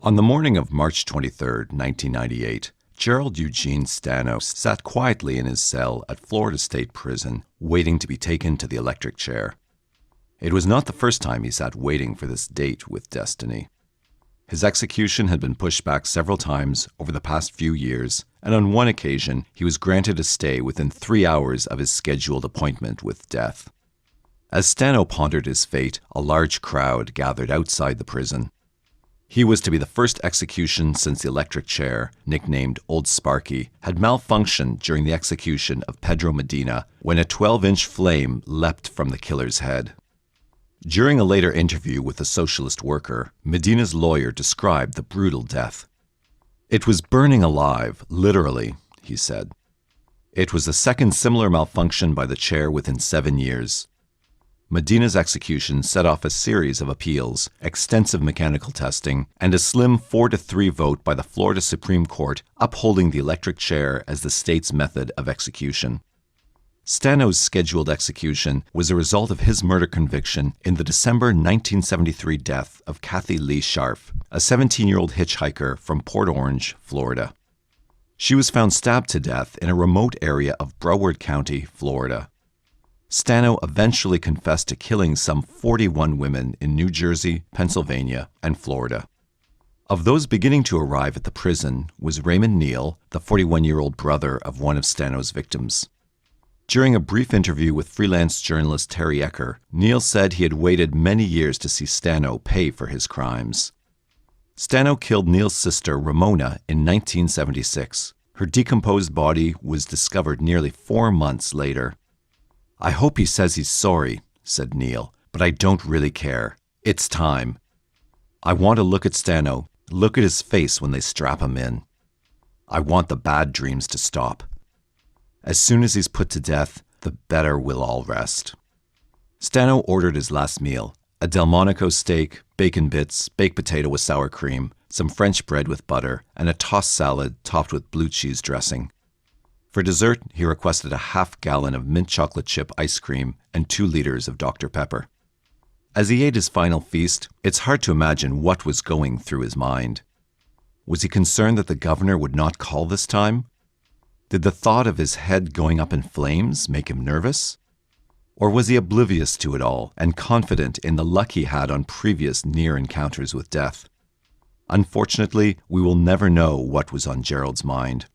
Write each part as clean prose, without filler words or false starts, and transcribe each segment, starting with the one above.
On the morning of March 23, 1998, Gerald Eugene Stano sat quietly in his cell at Florida State Prison, waiting to be taken to the electric chair. It was not the first time he sat waiting for this date with destiny. His execution had been pushed back several times over the past few years, and on one occasion he was granted a stay within 3 hours of his scheduled appointment with death. As Stano pondered his fate, a large crowd gathered outside the prison. He was to be the first execution since the electric chair, nicknamed Old Sparky, had malfunctioned during the execution of Pedro Medina when a 12-inch flame leapt from the killer's head. During a later interview with a socialist worker, Medina's lawyer described the brutal death. "It was burning alive, literally," he said. It was the second similar malfunction by the chair within 7 years. Medina's execution set off a series of appeals, extensive mechanical testing, and a slim 4-3 vote by the Florida Supreme Court upholding the electric chair as the state's method of execution. Stano's scheduled execution was a result of his murder conviction in the December 1973 death of Kathy Lee Scharf, a 17-year-old hitchhiker from Port Orange, Florida. She was found stabbed to death in a remote area of Broward County, Florida. Stano eventually confessed to killing some 41 women in New Jersey, Pennsylvania, and Florida. Of those beginning to arrive at the prison was Raymond Neal, the 41-year-old brother of one of Stano's victims. During a brief interview with freelance journalist Terry Ecker, Neal said he had waited many years to see Stano pay for his crimes. Stano killed Neal's sister Ramona in 1976. Her decomposed body was discovered nearly 4 months later. "I hope he says he's sorry," said Neal, "but I don't really care. It's time. I want to look at Stano, look at his face when they strap him in. I want the bad dreams to stop. As soon as he's put to death, the better we'll all rest." Stano ordered his last meal, a Delmonico steak, bacon bits, baked potato with sour cream, some French bread with butter, and a tossed salad topped with blue cheese dressing. For dessert, he requested a half-gallon of mint chocolate chip ice cream and 2 liters of Dr. Pepper. As he ate his final feast, it's hard to imagine what was going through his mind. Was he concerned that the governor would not call this time? Did the thought of his head going up in flames make him nervous? Or was he oblivious to it all and confident in the luck he had on previous near encounters with death? Unfortunately, we will never know what was on Gerald's mind.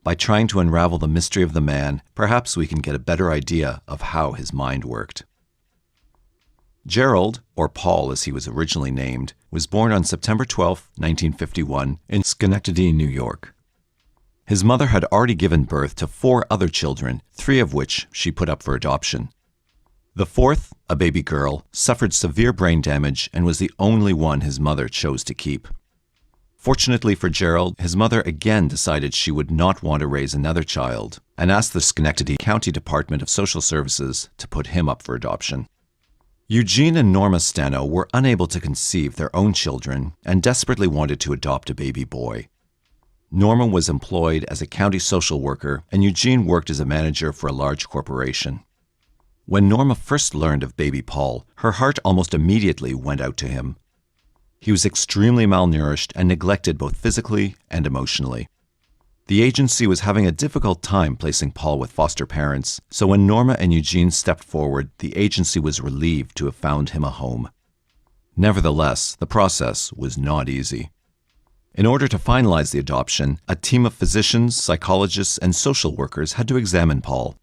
By trying to unravel the mystery of the man, perhaps we can get a better idea of how his mind worked. Gerald, or Paul as he was originally named, was born on September 12, 1951, in Schenectady, New York. His mother had already given birth to 4 other children, 3 of which she put up for adoption. The 4th, a baby girl, suffered severe brain damage and was the only one his mother chose to keep. Fortunately for Gerald, his mother again decided she would not want to raise another child and asked the Schenectady County Department of Social Services to put him up for adoption. Eugene and Norma Stano were unable to conceive their own children and desperately wanted to adopt a baby boy. Norma was employed as a county social worker and Eugene worked as a manager for a large corporation. When Norma first learned of baby Paul, her heart almost immediately went out to him. He was extremely malnourished and neglected both physically and emotionally. The agency was having a difficult time placing Paul with foster parents, so when Norma and Eugene stepped forward, the agency was relieved to have found him a home. Nevertheless, the process was not easy. In order to finalize the adoption, a team of physicians, psychologists, and social workers had to examine Paul.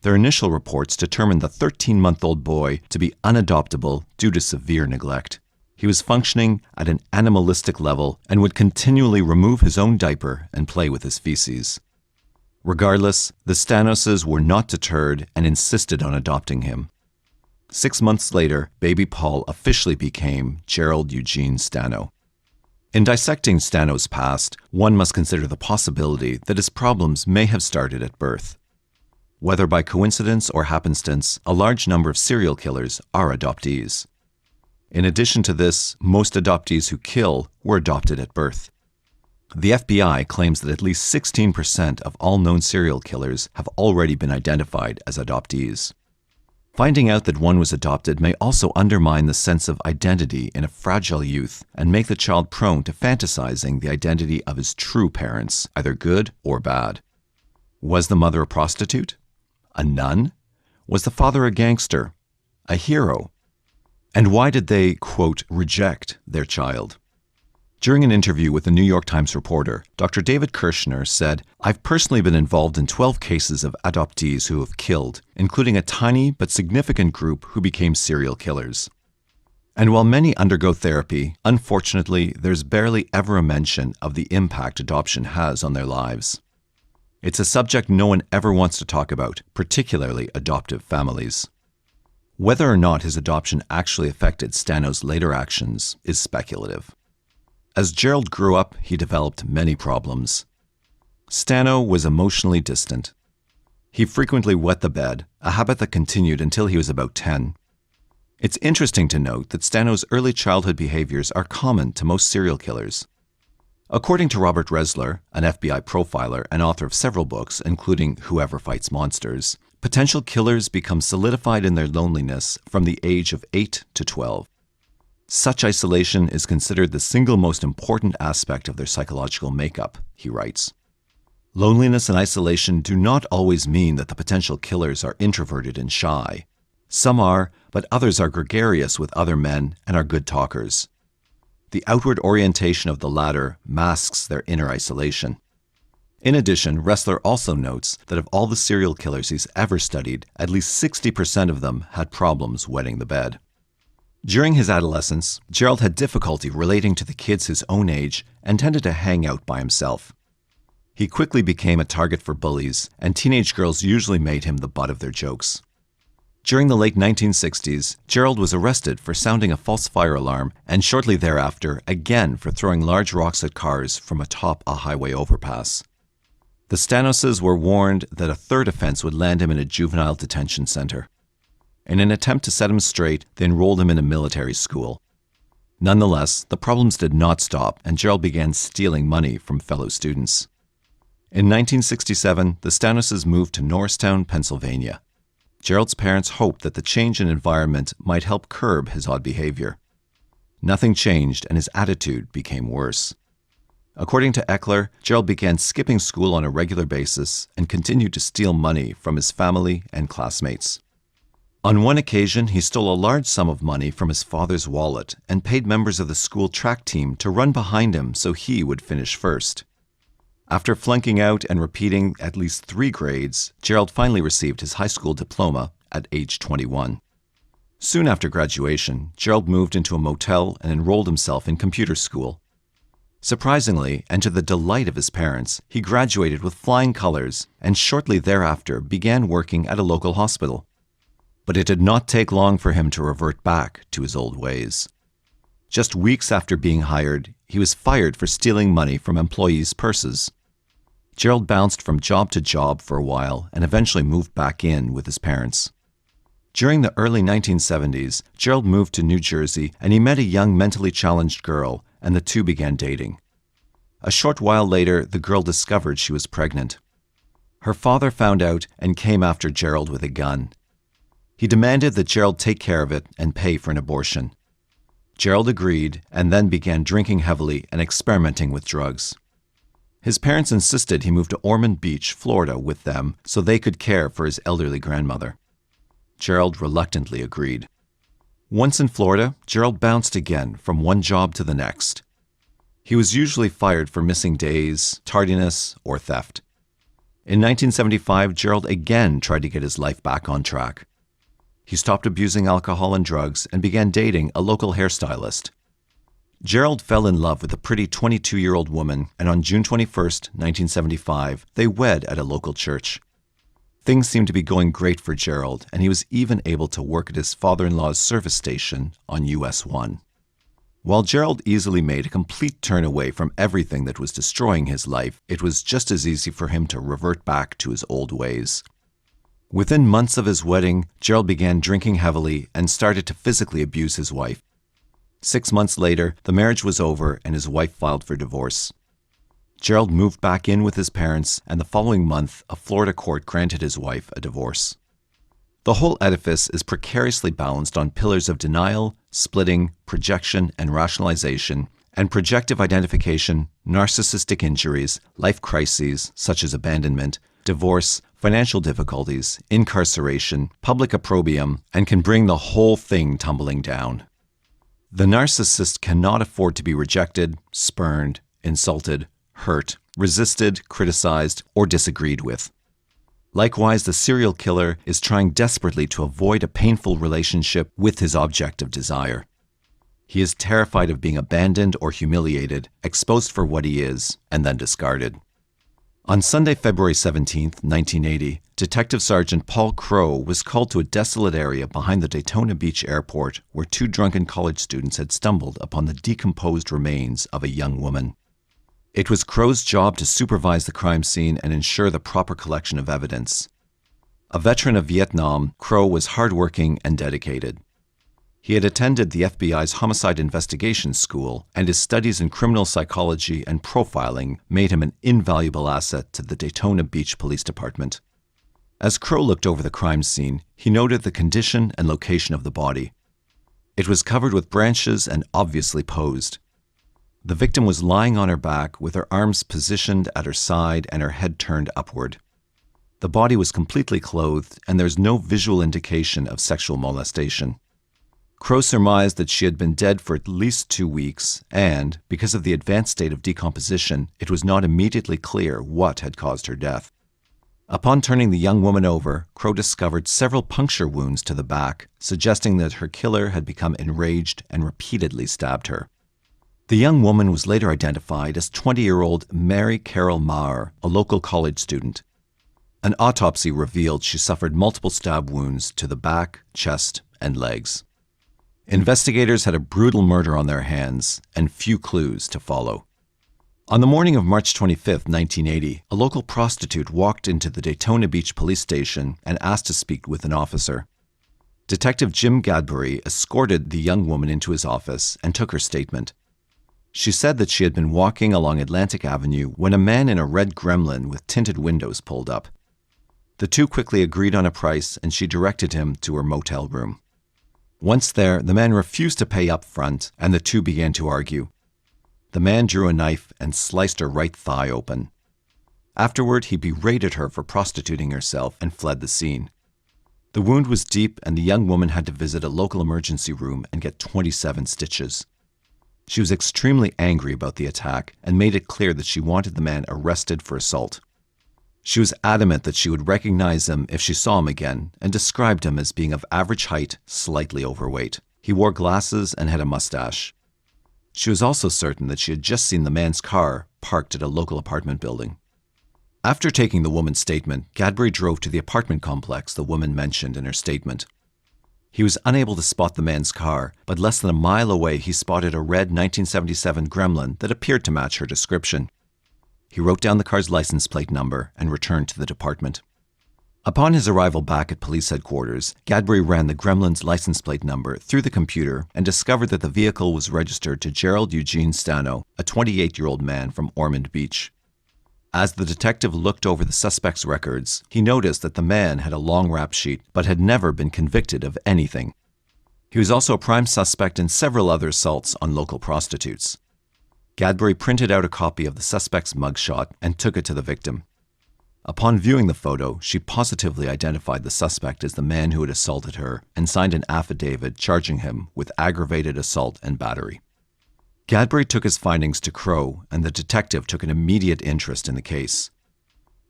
Their initial reports determined the 13-month-old boy to be unadoptable due to severe neglect. He was functioning at an animalistic level and would continually remove his own diaper and play with his feces. Regardless, the Stanoses were not deterred and insisted on adopting him. 6 months later, baby Paul officially became Gerald Eugene Stano. In dissecting Stano's past, one must consider the possibility that his problems may have started at birth. Whether by coincidence or happenstance, a large number of serial killers are adoptees. In addition to this, most adoptees who kill were adopted at birth. The FBI claims that at least 16% of all known serial killers have already been identified as adoptees. Finding out that one was adopted may also undermine the sense of identity in a fragile youth and make the child prone to fantasizing the identity of his true parents, either good or bad. Was the mother a prostitute? A nun? Was the father a gangster? A hero? And why did they, quote, reject their child? During an interview with the New York Times reporter, Dr. David Kirshner said, "I've personally been involved in 12 cases of adoptees who have killed, including a tiny but significant group who became serial killers. And while many undergo therapy, unfortunately, there's barely ever a mention of the impact adoption has on their lives. It's a subject no one ever wants to talk about, particularly adoptive families." Whether or not his adoption actually affected Stano's later actions is speculative. As Gerald grew up, he developed many problems. Stano was emotionally distant. He frequently wet the bed, a habit that continued until he was about 10. It's interesting to note that Stano's early childhood behaviors are common to most serial killers. According to Robert Resler, an FBI profiler and author of several books, including Whoever Fights Monsters, potential killers become solidified in their loneliness from the age of 8 to 12. Such isolation is considered the single most important aspect of their psychological makeup, he writes. Loneliness and isolation do not always mean that the potential killers are introverted and shy. Some are, but others are gregarious with other men and are good talkers. The outward orientation of the latter masks their inner isolation. In addition, Resler also notes that of all the serial killers he's ever studied, at least 60% of them had problems wetting the bed. During his adolescence, Gerald had difficulty relating to the kids his own age and tended to hang out by himself. He quickly became a target for bullies, and teenage girls usually made him the butt of their jokes. During the late 1960s, Gerald was arrested for sounding a false fire alarm and shortly thereafter again for throwing large rocks at cars from atop a highway overpass. The Stanoses were warned that a third offense would land him in a juvenile detention center. In an attempt to set him straight, they enrolled him in a military school. Nonetheless, the problems did not stop, and Gerald began stealing money from fellow students. In 1967, the Stanoses moved to Norristown, Pennsylvania. Gerald's parents hoped that the change in environment might help curb his odd behavior. Nothing changed, and his attitude became worse. According to Eckler, Gerald began skipping school on a regular basis and continued to steal money from his family and classmates. On one occasion, he stole a large sum of money from his father's wallet and paid members of the school track team to run behind him so he would finish first. After flunking out and repeating at least 3 grades, Gerald finally received his high school diploma at age 21. Soon after graduation, Gerald moved into a motel and enrolled himself in computer school. Surprisingly, and to the delight of his parents, he graduated with flying colors and shortly thereafter began working at a local hospital. But it did not take long for him to revert back to his old ways. Just weeks after being hired, he was fired for stealing money from employees' purses. Gerald bounced from job to job for a while and eventually moved back in with his parents. During the early 1970s, Gerald moved to New Jersey and he met a young mentally challenged girl, and the two began dating. A short while later, the girl discovered she was pregnant. Her father found out and came after Gerald with a gun. He demanded that Gerald take care of it and pay for an abortion. Gerald agreed and then began drinking heavily and experimenting with drugs. His parents insisted he move to Ormond Beach, Florida with them so they could care for his elderly grandmother. Gerald reluctantly agreed. Once in Florida, Gerald bounced again from one job to the next. He was usually fired for missing days, tardiness, or theft. In 1975, Gerald again tried to get his life back on track. He stopped abusing alcohol and drugs and began dating a local hairstylist. Gerald fell in love with a pretty 22-year-old woman, and on June 21, 1975, they wed at a local church. Things seemed to be going great for Gerald, and he was even able to work at his father-in-law's service station on US 1. While Gerald easily made a complete turn away from everything that was destroying his life, it was just as easy for him to revert back to his old ways. Within months of his wedding, Gerald began drinking heavily and started to physically abuse his wife. 6 months later, the marriage was over and his wife filed for divorce. Gerald moved back in with his parents, and the following month, a Florida court granted his wife a divorce. The whole edifice is precariously balanced on pillars of denial, splitting, projection, and rationalization, and projective identification, narcissistic injuries, life crises such as abandonment, divorce, financial difficulties, incarceration, public opprobrium, and can bring the whole thing tumbling down. The narcissist cannot afford to be rejected, spurned, insulted, hurt, resisted, criticized, or disagreed with. Likewise, the serial killer is trying desperately to avoid a painful relationship with his object of desire. He is terrified of being abandoned or humiliated, exposed for what he is, and then discarded. On Sunday, February 17, 1980, Detective Sergeant Paul Crowe was called to a desolate area behind the Daytona Beach airport where two drunken college students had stumbled upon the decomposed remains of a young woman. It was Crowe's job to supervise the crime scene and ensure the proper collection of evidence. A veteran of Vietnam, Crowe was hardworking and dedicated. He had attended the FBI's Homicide Investigation School, and his studies in criminal psychology and profiling made him an invaluable asset to the Daytona Beach Police Department. As Crowe looked over the crime scene, he noted the condition and location of the body. It was covered with branches and obviously posed. The victim was lying on her back with her arms positioned at her side and her head turned upward. The body was completely clothed, and there's no visual indication of sexual molestation. Crowe surmised that she had been dead for at least 2 weeks, and, because of the advanced state of decomposition, it was not immediately clear what had caused her death. Upon turning the young woman over, Crowe discovered several puncture wounds to the back, suggesting that her killer had become enraged and repeatedly stabbed her. The young woman was later identified as 20-year-old Mary Carol Maher, a local college student. An autopsy revealed she suffered multiple stab wounds to the back, chest, and legs. Investigators had a brutal murder on their hands and few clues to follow. On the morning of March 25, 1980, a local prostitute walked into the Daytona Beach police station and asked to speak with an officer. Detective Jim Gadbury escorted the young woman into his office and took her statement. She said that she had been walking along Atlantic Avenue when a man in a red Gremlin with tinted windows pulled up. The two quickly agreed on a price, and she directed him to her motel room. Once there, the man refused to pay up front, and the two began to argue. The man drew a knife and sliced her right thigh open. Afterward, he berated her for prostituting herself and fled the scene. The wound was deep, and the young woman had to visit a local emergency room and get 27 stitches. She was extremely angry about the attack and made it clear that she wanted the man arrested for assault. She was adamant that she would recognize him if she saw him again and described him as being of average height, slightly overweight. He wore glasses and had a mustache. She was also certain that she had just seen the man's car parked at a local apartment building. After taking the woman's statement, Gadbury drove to the apartment complex the woman mentioned in her statement. He was unable to spot the man's car, but less than a mile away he spotted a red 1977 Gremlin that appeared to match her description. He wrote down the car's license plate number and returned to the department. Upon his arrival back at police headquarters, Gadbury ran the Gremlin's license plate number through the computer and discovered that the vehicle was registered to Gerald Eugene Stano, a 28-year-old man from Ormond Beach. As the detective looked over the suspect's records, he noticed that the man had a long rap sheet but had never been convicted of anything. He was also a prime suspect in several other assaults on local prostitutes. Gadbury printed out a copy of the suspect's mugshot and took it to the victim. Upon viewing the photo, she positively identified the suspect as the man who had assaulted her and signed an affidavit charging him with aggravated assault and battery. Gadbury took his findings to Crowe, and the detective took an immediate interest in the case.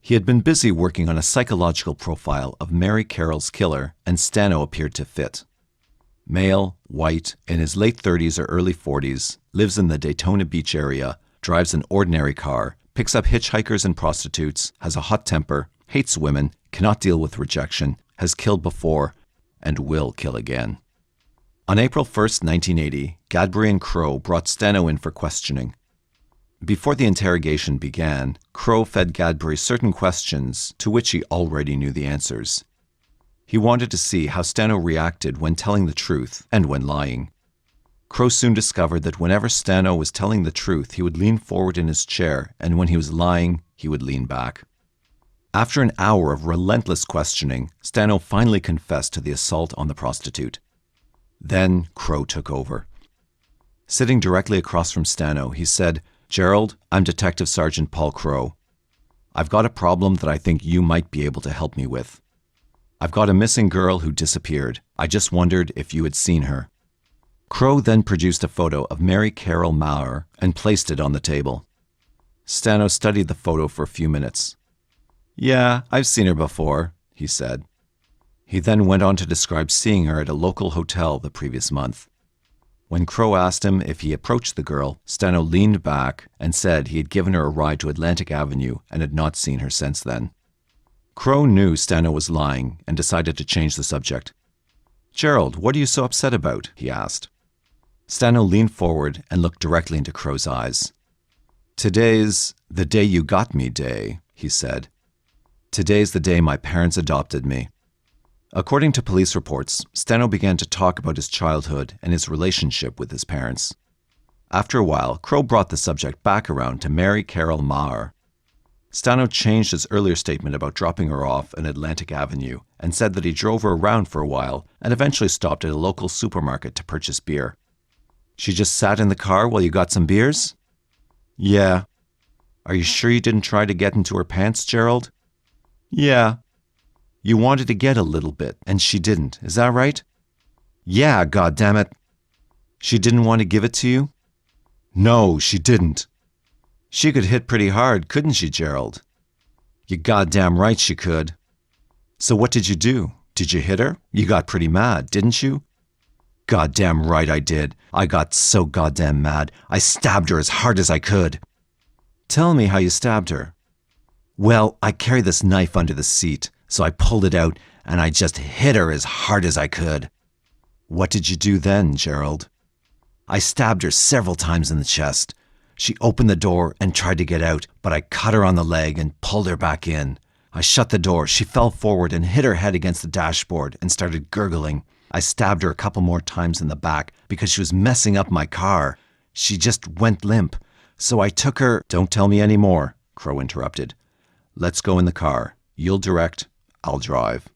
He had been busy working on a psychological profile of Mary Carroll's killer, and Stano appeared to fit. Male, white, in his late 30s or early 40s, lives in the Daytona Beach area, drives an ordinary car, picks up hitchhikers and prostitutes, has a hot temper, hates women, cannot deal with rejection, has killed before, and will kill again. On April 1, 1980, Gadbury and Crowe brought Stano in for questioning. Before the interrogation began, Crowe fed Gadbury certain questions to which he already knew the answers. He wanted to see how Stano reacted when telling the truth and when lying. Crowe soon discovered that whenever Stano was telling the truth, he would lean forward in his chair, and when he was lying, he would lean back. After an hour of relentless questioning, Stano finally confessed to the assault on the prostitute. Then Crow took over. Sitting directly across from Stano, he said, "Gerald, I'm Detective Sergeant Paul Crow. I've got a problem that I think you might be able to help me with. I've got a missing girl who disappeared. I just wondered if you had seen her." Crow then produced a photo of Mary Carol Maher and placed it on the table. Stano studied the photo for a few minutes. "Yeah, I've seen her before," he said. He then went on to describe seeing her at a local hotel the previous month. When Crow asked him if he approached the girl, Stano leaned back and said he had given her a ride to Atlantic Avenue and had not seen her since then. Crow knew Stano was lying and decided to change the subject. "Gerald, what are you so upset about?" he asked. Stano leaned forward and looked directly into Crow's eyes. "Today's the day you got me day," he said. "Today's the day my parents adopted me." According to police reports, Stano began to talk about his childhood and his relationship with his parents. After a while, Crow brought the subject back around to Mary Carol Maher. Stano changed his earlier statement about dropping her off on Atlantic Avenue and said that he drove her around for a while and eventually stopped at a local supermarket to purchase beer. "She just sat in the car while you got some beers?" "Yeah." "Are you sure you didn't try to get into her pants, Gerald?" "Yeah." "You wanted to get a little bit, and she didn't, is that right?" "Yeah, goddammit." "She didn't want to give it to you?" "No, she didn't." "She could hit pretty hard, couldn't she, Gerald?" "You goddamn right she could." "So what did you do? Did you hit her? You got pretty mad, didn't you?" "Goddamn right I did. I got so goddamn mad, I stabbed her as hard as I could." "Tell me how you stabbed her." "Well, I carried this knife under the seat, so I pulled it out and I just hit her as hard as I could." "What did you do then, Gerald?" "I stabbed her several times in the chest. She opened the door and tried to get out, but I cut her on the leg and pulled her back in. I shut the door, she fell forward and hit her head against the dashboard and started gurgling. I stabbed her a couple more times in the back because she was messing up my car. She just went limp. So I took her—" "Don't tell me any more," Crow interrupted. "Let's go in the car. You'll direct, I'll drive."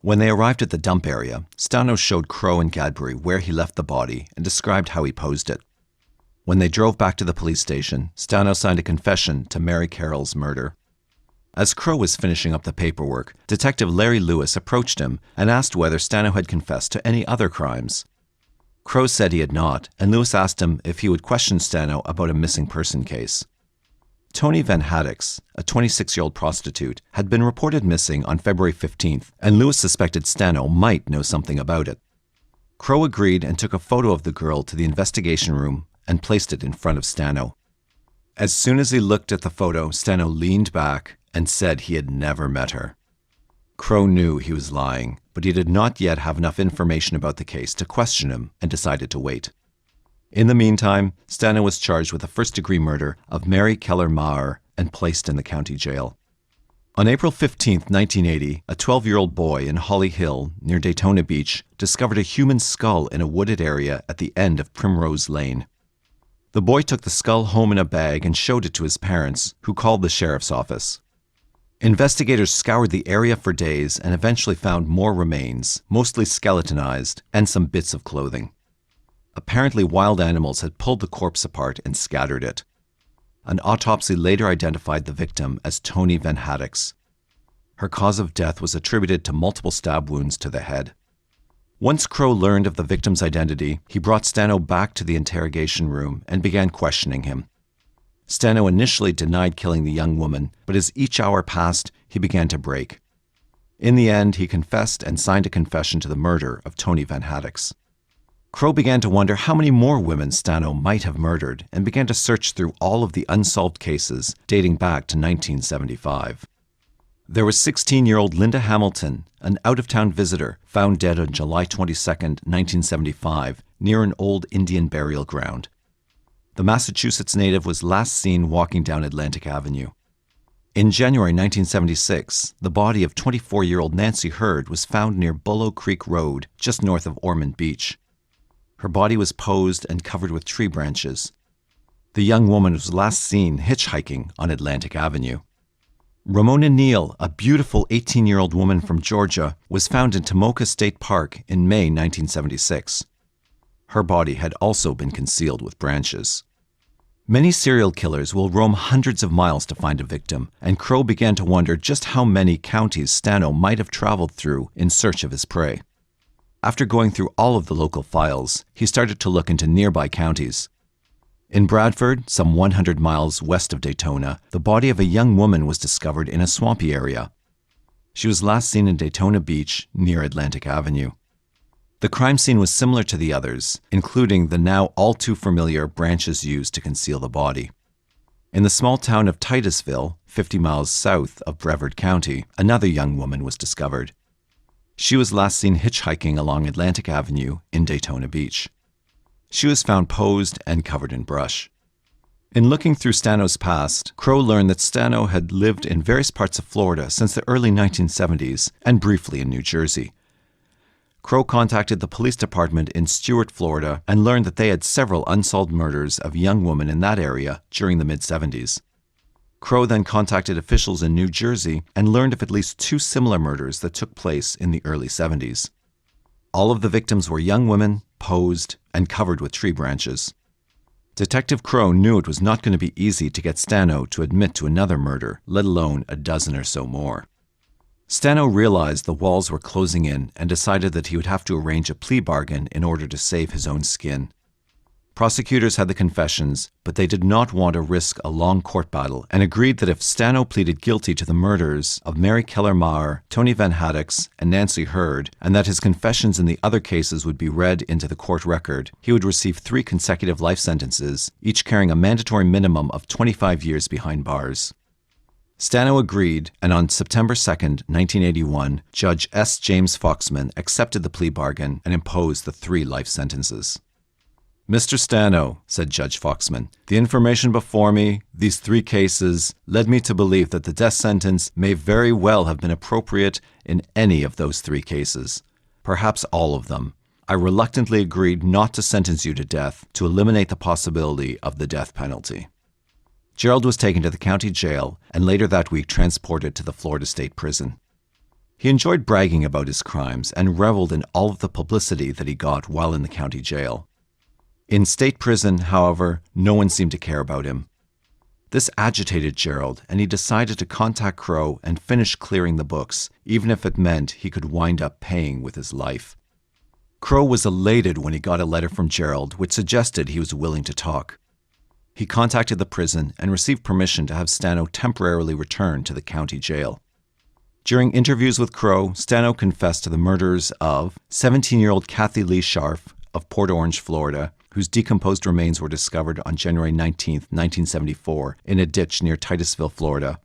When they arrived at the dump area, Stano showed Crow and Gadbury where he left the body and described how he posed it. When they drove back to the police station, Stano signed a confession to Mary Carol's murder. As Crow was finishing up the paperwork, Detective Larry Lewis approached him and asked whether Stano had confessed to any other crimes. Crow said he had not, and Lewis asked him if he would question Stano about a missing person case. Tony Van Haddix, a 26-year-old prostitute, had been reported missing on February 15th, and Lewis suspected Stano might know something about it. Crow agreed and took a photo of the girl to the investigation room and placed it in front of Stano. As soon as he looked at the photo, Stano leaned back and said he had never met her. Crow knew he was lying, but he did not yet have enough information about the case to question him and decided to wait. In the meantime, Stano was charged with the first-degree murder of Mary Keller Maher and placed in the county jail. On April 15, 1980, a 12-year-old boy in Holly Hill, near Daytona Beach, discovered a human skull in a wooded area at the end of Primrose Lane. The boy took the skull home in a bag and showed it to his parents, who called the sheriff's office. Investigators scoured the area for days and eventually found more remains, mostly skeletonized, and some bits of clothing. Apparently, wild animals had pulled the corpse apart and scattered it. An autopsy later identified the victim as Tony Van Haddix. Her cause of death was attributed to multiple stab wounds to the head. Once Crow learned of the victim's identity, he brought Stano back to the interrogation room and began questioning him. Stano initially denied killing the young woman, but as each hour passed, he began to break. In the end, he confessed and signed a confession to the murder of Tony Van Haddix. Crow began to wonder how many more women Stano might have murdered and began to search through all of the unsolved cases dating back to 1975. There was 16-year-old Linda Hamilton, an out-of-town visitor, found dead on July 22, 1975, near an old Indian burial ground. The Massachusetts native was last seen walking down Atlantic Avenue. In January 1976, the body of 24-year-old Nancy Hurd was found near Bullow Creek Road, just north of Ormond Beach. Her body was posed and covered with tree branches. The young woman was last seen hitchhiking on Atlantic Avenue. Ramona Neal, a beautiful 18-year-old woman from Georgia, was found in Tomoka State Park in May 1976. Her body had also been concealed with branches. Many serial killers will roam hundreds of miles to find a victim, and Crowe began to wonder just how many counties Stano might have traveled through in search of his prey. After going through all of the local files, he started to look into nearby counties. In Bradford, some 100 miles west of Daytona, the body of a young woman was discovered in a swampy area. She was last seen in Daytona Beach, near Atlantic Avenue. The crime scene was similar to the others, including the now all too familiar branches used to conceal the body. In the small town of Titusville, 50 miles south of Brevard County, another young woman was discovered. She was last seen hitchhiking along Atlantic Avenue in Daytona Beach. She was found posed and covered in brush. In looking through Stano's past, Crowe learned that Stano had lived in various parts of Florida since the early 1970s and briefly in New Jersey. Crowe contacted the police department in Stuart, Florida, and learned that they had several unsolved murders of young women in that area during the mid-70s. Crowe then contacted officials in New Jersey and learned of at least 2 similar murders that took place in the early 70s. All of the victims were young women, posed, and covered with tree branches. Detective Crowe knew it was not going to be easy to get Stano to admit to another murder, let alone a dozen or so more. Stano realized the walls were closing in and decided that he would have to arrange a plea bargain in order to save his own skin. Prosecutors had the confessions, but they did not want to risk a long court battle and agreed that if Stano pleaded guilty to the murders of Mary Keller Maher, Tony Van Haddix, and Nancy Hurd, and that his confessions in the other cases would be read into the court record, he would receive 3 consecutive life sentences, each carrying a mandatory minimum of 25 years behind bars. Stano agreed, and on September 2, 1981, Judge S. James Foxman accepted the plea bargain and imposed the 3 life sentences. "Mr. Stano," said Judge Foxman, "the information before me, these 3 cases, led me to believe that the death sentence may very well have been appropriate in any of those 3 cases, perhaps all of them. I reluctantly agreed not to sentence you to death to eliminate the possibility of the death penalty." Gerald was taken to the county jail and later that week transported to the Florida State Prison. He enjoyed bragging about his crimes and reveled in all of the publicity that he got while in the county jail. In state prison, however, no one seemed to care about him. This agitated Gerald, and he decided to contact Crowe and finish clearing the books, even if it meant he could wind up paying with his life. Crowe was elated when he got a letter from Gerald which suggested he was willing to talk. He contacted the prison and received permission to have Stano temporarily returned to the county jail. During interviews with Crowe, Stano confessed to the murders of 17-year-old Kathy Lee Scharf of Port Orange, Florida, whose decomposed remains were discovered on January 19, 1974, in a ditch near Titusville, Florida.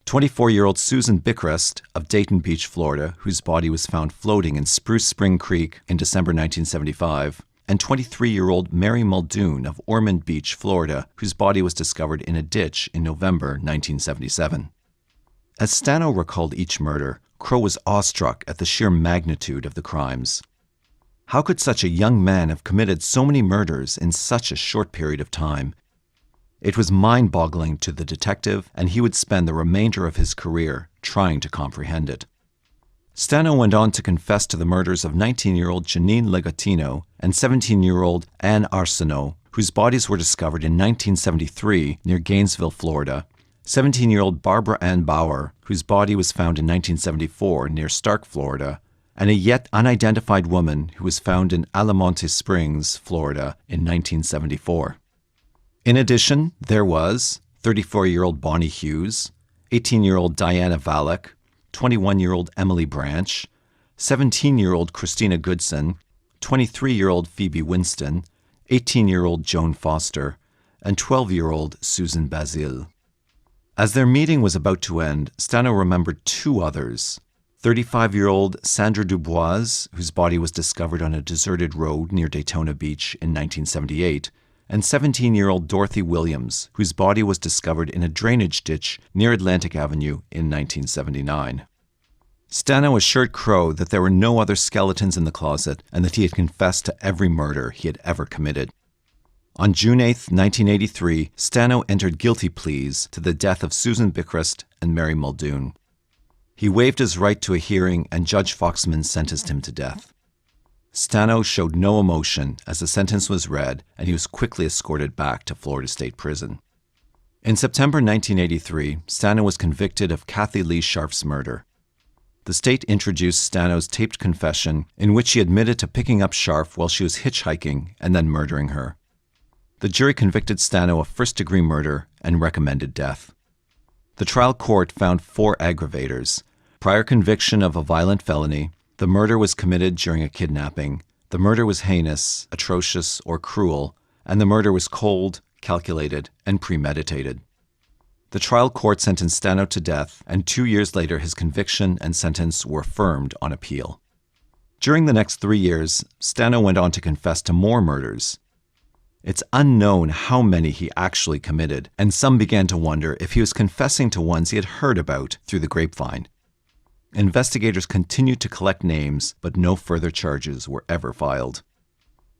24-year-old Susan Bickrest of Dayton Beach, Florida, whose body was found floating in Spruce Spring Creek in December 1975. And 23-year-old Mary Muldoon of Ormond Beach, Florida, whose body was discovered in a ditch in November 1977. As Stano recalled each murder, Crowe was awestruck at the sheer magnitude of the crimes. How could such a young man have committed so many murders in such a short period of time? It was mind-boggling to the detective, and he would spend the remainder of his career trying to comprehend it. Stano went on to confess to the murders of 19-year-old Janine Legatino and 17-year-old Anne Arsenault, whose bodies were discovered in 1973 near Gainesville, Florida, 17-year-old Barbara Ann Bauer, whose body was found in 1974 near Stark, Florida, and a yet unidentified woman who was found in Alamonte Springs, Florida in 1974. In addition, there was 34-year-old Bonnie Hughes, 18-year-old Diana Valek, 21-year-old Emily Branch, 17-year-old Christina Goodson, 23-year-old Phoebe Winston, 18-year-old Joan Foster, and 12-year-old Susan Basile. As their meeting was about to end, Stano remembered 2 others. 35-year-old Sandra Dubois, whose body was discovered on a deserted road near Daytona Beach in 1978, and 17-year-old Dorothy Williams, whose body was discovered in a drainage ditch near Atlantic Avenue in 1979. Stano assured Crowe that there were no other skeletons in the closet and that he had confessed to every murder he had ever committed. On June 8, 1983, Stano entered guilty pleas to the death of Susan Bickrest and Mary Muldoon. He waived his right to a hearing and Judge Foxman sentenced him to death. Stano showed no emotion as the sentence was read, and he was quickly escorted back to Florida State Prison. In September 1983, Stano was convicted of Kathy Lee Sharf's murder. The state introduced Stano's taped confession in which he admitted to picking up Sharf while she was hitchhiking and then murdering her. The jury convicted Stano of first-degree murder and recommended death. The trial court found 4 aggravators: prior conviction of a violent felony, the murder was committed during a kidnapping, the murder was heinous, atrocious, or cruel, and the murder was cold, calculated, and premeditated. The trial court sentenced Stano to death, and 2 years later his conviction and sentence were affirmed on appeal. During the next 3 years, Stano went on to confess to more murders. It's unknown how many he actually committed, and some began to wonder if he was confessing to ones he had heard about through the grapevine. Investigators continued to collect names, but no further charges were ever filed.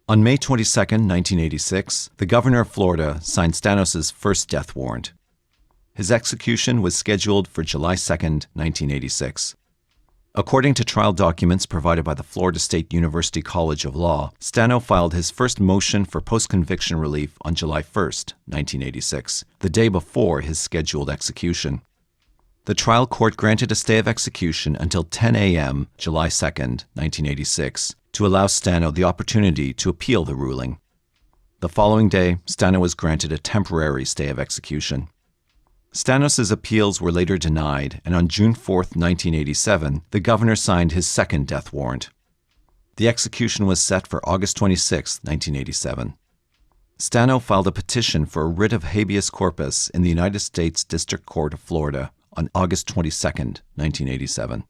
On May 22, 1986, the governor of Florida signed Stanos' first death warrant. His execution was scheduled for July 2, 1986. According to trial documents provided by the Florida State University College of Law, Stano filed his first motion for post-conviction relief on July 1, 1986, the day before his scheduled execution. The trial court granted a stay of execution until 10 a.m., July 2, 1986, to allow Stano the opportunity to appeal the ruling. The following day, Stano was granted a temporary stay of execution. Stanos' appeals were later denied, and on June 4, 1987, the governor signed his second death warrant. The execution was set for August 26, 1987. Stano filed a petition for a writ of habeas corpus in the United States District Court of Florida on August 22, 1987.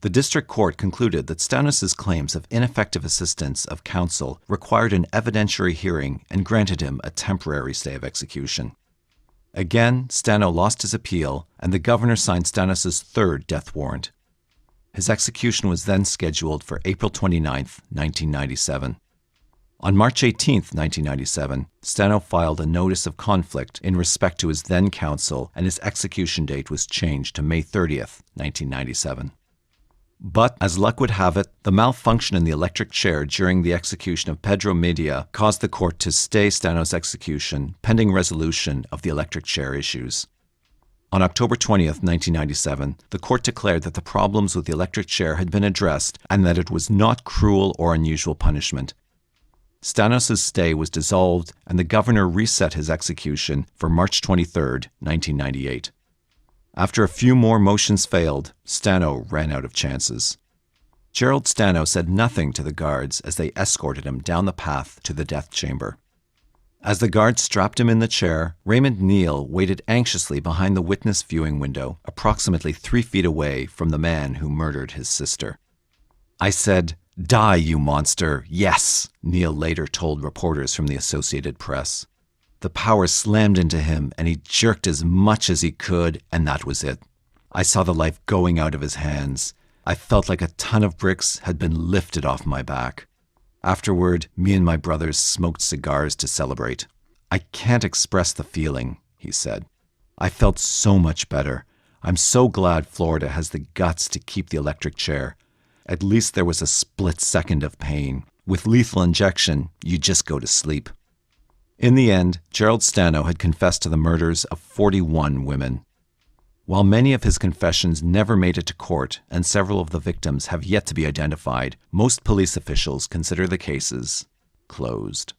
The district court concluded that Stanos' claims of ineffective assistance of counsel required an evidentiary hearing and granted him a temporary stay of execution. Again, Stano lost his appeal, and the governor signed Stanos' third death warrant. His execution was then scheduled for April 29, 1997. On March 18, 1997, Stano filed a notice of conflict in respect to his then counsel, and his execution date was changed to May 30, 1997. But, as luck would have it, the malfunction in the electric chair during the execution of Pedro Medea caused the court to stay Stano's execution pending resolution of the electric chair issues. On October 20, 1997, the court declared that the problems with the electric chair had been addressed and that it was not cruel or unusual punishment. Stanos' stay was dissolved, and the governor reset his execution for March 23, 1998. After a few more motions failed, Stano ran out of chances. Gerald Stano said nothing to the guards as they escorted him down the path to the death chamber. As the guards strapped him in the chair, Raymond Neal waited anxiously behind the witness viewing window, approximately 3 feet away from the man who murdered his sister. "I said, 'Die, you monster, yes,'" Neal later told reporters from the Associated Press. The power slammed into him, and he jerked as much as he could, and that was it. I saw the life going out of his hands. I felt like a ton of bricks had been lifted off my back. Afterward, me and my brothers smoked cigars to celebrate. I can't express the feeling," he said. "I felt so much better. I'm so glad Florida has the guts to keep the electric chair. At least there was a split second of pain. With lethal injection, you just go to sleep." In the end, Gerald Stano had confessed to the murders of 41 women. While many of his confessions never made it to court and several of the victims have yet to be identified, most police officials consider the cases closed.